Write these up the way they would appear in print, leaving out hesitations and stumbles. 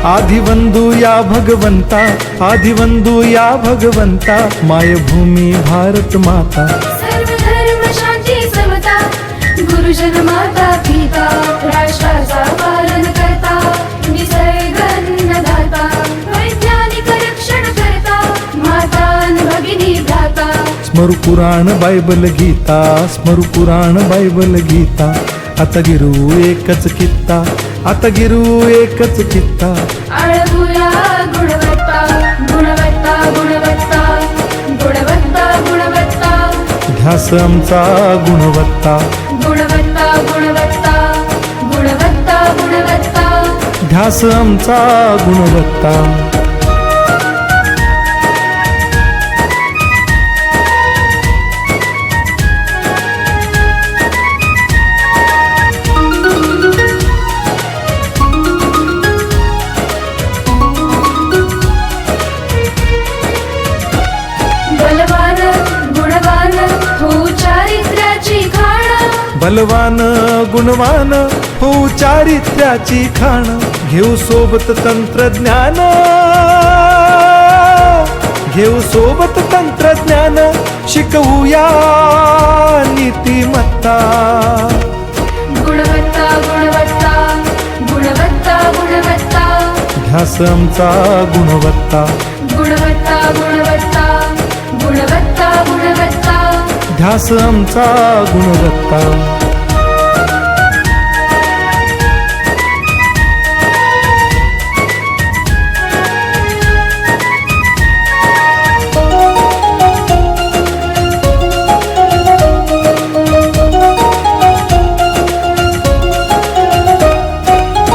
आदिवंदू या भगवंता, आदिवंदू या भगवंता, मायभूमी भारत माता। सर्व धर्म शांती समता, गुरुजन माता पिता, राष्ट्राचा पालन करता, निसर्ग अन्नदाता, वैज्ञानिक रक्षण करता, माता अन भगिनी भ्राता। स्मरू पुराण बायबल गीता, स्मरू पुराण बायबल गीता, आता गिरू एकच कित्ता, आता गिरू एकच कित्ता। आळवूया गुणवत्ता, गुणवत्ता, गुणवत्ता, गुणवत्ता, गुणवत्ता, ध्यास आमचा गुणवत्ता, गुणवत्ता, गुणवत्ता, गुणवत्ता, गुणवत्ता। ध्यास आमचा गुणवत्ता। बलवान गुणवान हो चारित्र्याची खाण, बलवान गुणवान हो चारित्र्याची खाण, घेऊ सोबत तंत्रज्ञान, घेऊ सोबत तंत्रज्ञान, शिकवूया नीतिमत्ता। गुणवत्ता, गुणवत्ता, गुणवत्ता, गुणवत्ता, ध्यास आमचा गुणवत्ता, गुणवत्ता, गुणवत्ता, गुणवत्ता, गुणवत्ता। ध्यास आमचा गुणवत्ता।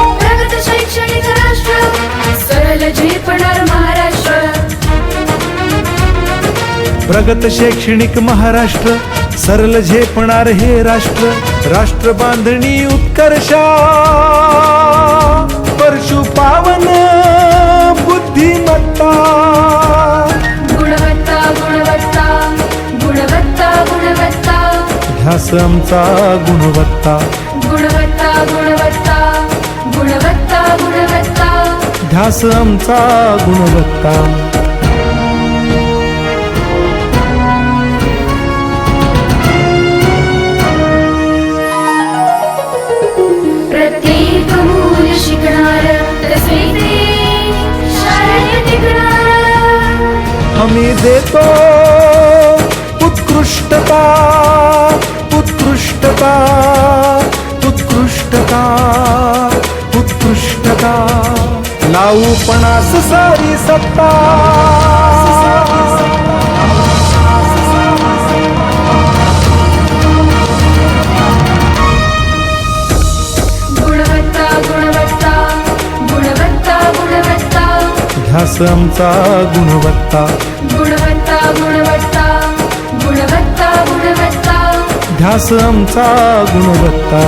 प्रगत शैक्षणिक राष्ट्र, सरल झेपणार महाराष्ट्र। प्रगत शैक्षणिक महाराष्ट्र, सरल झेपणार हे राष्ट्र, राष्ट्र बांधणी उत्कर्षा, परशु पावन बुद्धिमत्ता। गुणवत्ता, गुणवत्ता, गुणवत्ता, गुणवत्ता, ध्यास आमचा गुणवत्ता, गुणवत्ता, गुणवत्ता, गुणवत्ता, गुणवत्ता। ध्यास आमचा गुणवत्ता। प्रत्येक मूल शिकणार, तसे ते शाळेत टिकणार। हमी देतो उत्कृष्टता, उत्कृष्टता, उत्कृष्टता, उत्कृष्टता, लावू पणास सारी सत्ता। गुणवत्ता, गुणवत्ता, गुणवत्ता, गुणवत्ता, ध्यास आमचा गुणवत्ता, गुणवत्ता, गुणवत्ता, गुणवत्ता, गुणवत्ता। ध्यास आमचा गुणवत्ता।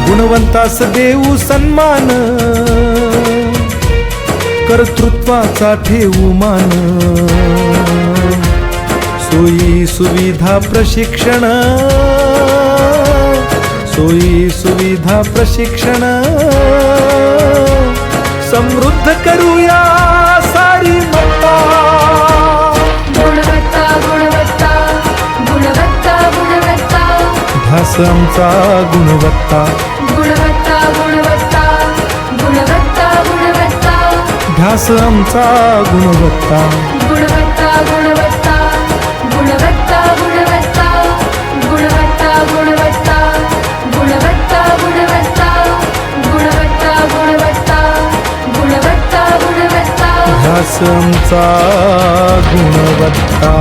गुणवंतास देऊ सन्मान, कर्तृत्वाचा ठेवू मान, सोयी सुविधा प्रशिक्षण, सोयी सुविधा प्रशिक्षण, समृद्ध करूया सारी मत्ता। गुणवत्ता, गुणवत्ता, गुणवत्ता, गुणवत्ता, ध्यास आमचा गुणवत्ता, गुणवत्ता, गुणवत्ता, गुणवत्ता, गुणवत्ता। ध्यास आमचा गुणवत्ता, गुणवत्ता, गुणवत्ता, गुणवत्ता, गुणवत्ता, गुणवत्ता, गुणवत्ता, गुणवत्ता, गुणवत्ता, गुणवत्ता, गुणवत्ता, गुणवत्ता, गुणवत्ता। ध्यास आमचा गुणवत्ता।